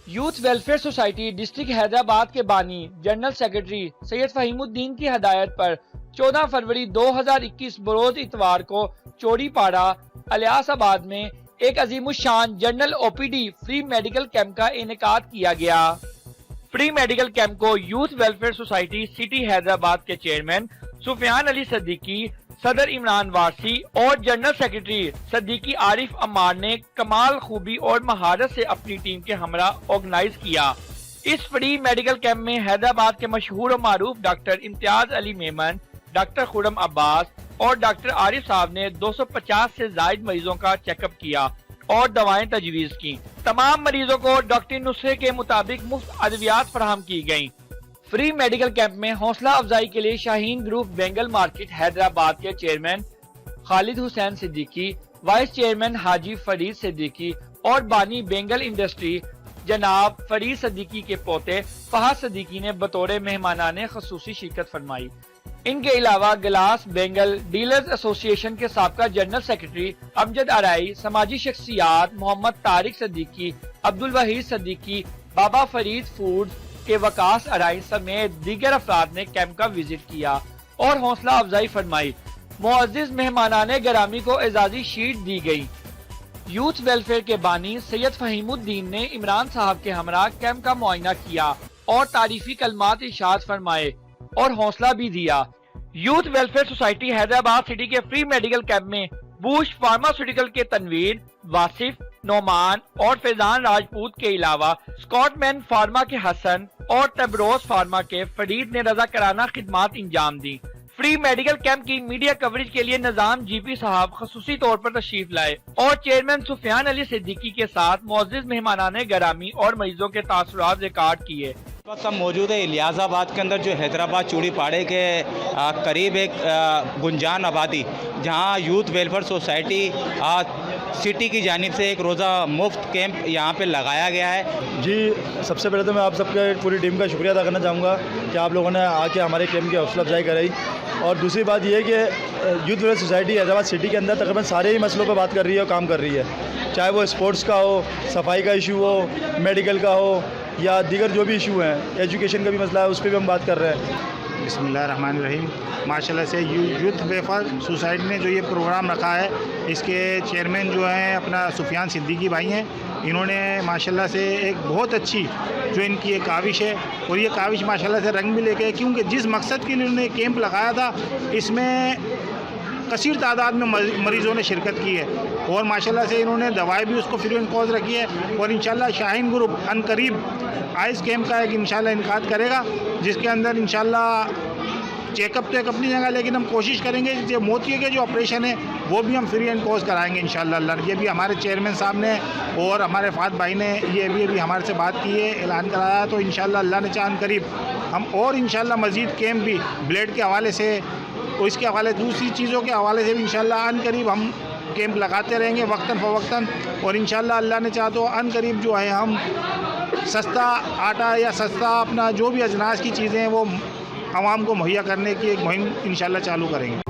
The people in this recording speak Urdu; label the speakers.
Speaker 1: Youth welfare society district Hyderabad کے بانی جنرل سیکرٹری سید فہیم الدین کی ہدایت پر 14 فروری 2021 بروز اتوار کو چوڑی پاڑا الیاس آباد میں ایک عظیم الشان جنرل او P D free medical camp کا انعقاد کیا گیا۔ فری میڈیکل کیمپ کو youth welfare society city Hyderabad کے چیئرمین سفیان علی صدیقی، صدر عمران وارسی اور جنرل سیکرٹری صدیقی عارف عمار نے کمال خوبی اور مہارت سے اپنی ٹیم کے ہمراہ آرگنائز کیا۔ اس فری میڈیکل کیمپ میں حیدرآباد کے مشہور و معروف ڈاکٹر امتیاز علی میمن، ڈاکٹر خرم عباس اور ڈاکٹر عارف صاحب نے 250 سے زائد مریضوں کا چیک اپ کیا اور دوائیں تجویز کی۔ تمام مریضوں کو ڈاکٹری نسخے کے مطابق مفت ادویات فراہم کی گئیں۔ فری میڈیکل کیمپ میں حوصلہ افزائی کے لیے شاہین گروپ بینگل مارکیٹ حیدرآباد کے chairman Khalid Hussain Siddiqui, vice chairman حاجی فرید صدیقی اور بانی بینگل انڈسٹری جناب فرید صدیقی کے پوتے فہد صدیقی نے بطور مہمانان خصوصی شرکت فرمائی۔ ان کے علاوہ گلاس بینگل ڈیلرز ایسوسی ایشن کے سابقہ جنرل سیکرٹری امجد ارائی، سماجی شخصیات محمد طارق صدیقی، عبدالوحید صدیقی، بابا فرید فوڈز کے وقاص ارائی سمیت دیگر افراد نے کیمپ کا وزٹ کیا اور حوصلہ افزائی فرمائی۔ معزز مہمانان گرامی کو اعزازی شیٹ دی گئی۔ یوتھ ویلفیئر کے بانی سید فہیم الدین نے عمران صاحب کے ہمراہ کیمپ کا معائنہ کیا اور تعریفی کلمات ارشاد فرمائے اور حوصلہ بھی دیا۔ Youth welfare society Hyderabad city کے فری میڈیکل کیمپ میں بوش فارماسیوٹیکل کے تنویر، واصف، نعمان اور فیضان راجپوت کے علاوہ اسکاٹ مین فارما کے حسن اور تبروز فارما کے فرید نے رضاکارانہ خدمات انجام دی۔ فری میڈیکل کیمپ کی میڈیا کوریج کے لیے نظام جی پی صاحب خصوصی طور پر تشریف لائے اور چیئرمین سفیان علی صدیقی کے ساتھ معزز مہمانان گرامی اور مریضوں کے تاثرات ریکارڈ کیے۔
Speaker 2: اس وقت ہم موجود ہے الیاس آباد کے اندر، جو حیدرآباد چوڑی پاڑے کے قریب ایک گنجان آبادی، جہاں یوتھ ویلفیئر سوسائٹی سٹی کی جانب سے ایک روزہ مفت کیمپ یہاں پہ لگایا گیا ہے۔
Speaker 3: جی، سب سے پہلے تو میں آپ سب کے پوری ٹیم کا شکریہ ادا کرنا چاہوں گا کہ آپ لوگوں نے آ کے ہمارے کیمپ کی حوصلہ افزائی کرائی۔ اور دوسری بات یہ ہے کہ youth welfare society Hyderabad city کے اندر تقریباً سارے ہی مسئلوں پہ بات کر رہی ہے اور کام کر رہی ہے، چاہے وہ اسپورٹس کا ہو، صفائی کا ایشو ہو، میڈیکل کا ہو یا دیگر جو بھی ایشو ہیں، ایجوکیشن کا بھی مسئلہ ہے، اس پہ بھی ہم بات کر رہے ہیں۔
Speaker 4: بسم اللہ الرحمن الرحیم۔ ماشاءاللہ سے یوتھ ویلفیئر سوسائٹی نے جو یہ پروگرام رکھا ہے، اس کے چیئرمین جو ہیں اپنا سفیان صدیقی بھائی ہیں، انہوں نے ماشاءاللہ سے ایک بہت اچھی جو ان کی ایک کاوش ہے، اور یہ کاوش ماشاءاللہ سے رنگ بھی لے کے، کیونکہ جس مقصد کے لیے انہوں نے کیمپ لگایا تھا، اس میں کثیر تعداد میں مریضوں نے شرکت کی ہے، اور ماشاءاللہ سے انہوں نے دوائیں بھی اس کو فری اینڈ کاسٹ رکھی ہے، اور انشاءاللہ شاہین گروپ ان قریب آئس کیمپ کا ایک انشاءاللہ انعقاد کرے گا، جس کے اندر انشاءاللہ چیک اپ تو ایک اپنی جگہ، لیکن ہم کوشش کریں گے جو موتیے کے جو آپریشن ہے وہ بھی ہم فری اینڈ کاسٹ کرائیں گے انشاءاللہ اللہ۔ یہ بھی ہمارے چیئرمین صاحب نے اور ہمارے فہد بھائی نے یہ بھی ہمارے سے بات کی ہے، اعلان کرایا ہے، تو انشاءاللہ اللہ نے چاہا قریب ہم اور انشاءاللہ مزید کیمپ بھی بلیڈ کے حوالے سے اور اس کے حوالے دوسری چیزوں کے حوالے سے بھی انشاءاللہ ان قریب ہم کیمپ لگاتے رہیں گے وقتاً فوقتاً، اور انشاءاللہ اللہ نے چاہا تو ان قریب جو ہے ہم سستا آٹا یا سستا اپنا جو بھی اجناس کی چیزیں ہیں وہ عوام کو مہیا کرنے کی ایک مہم انشاءاللہ چالو کریں گے۔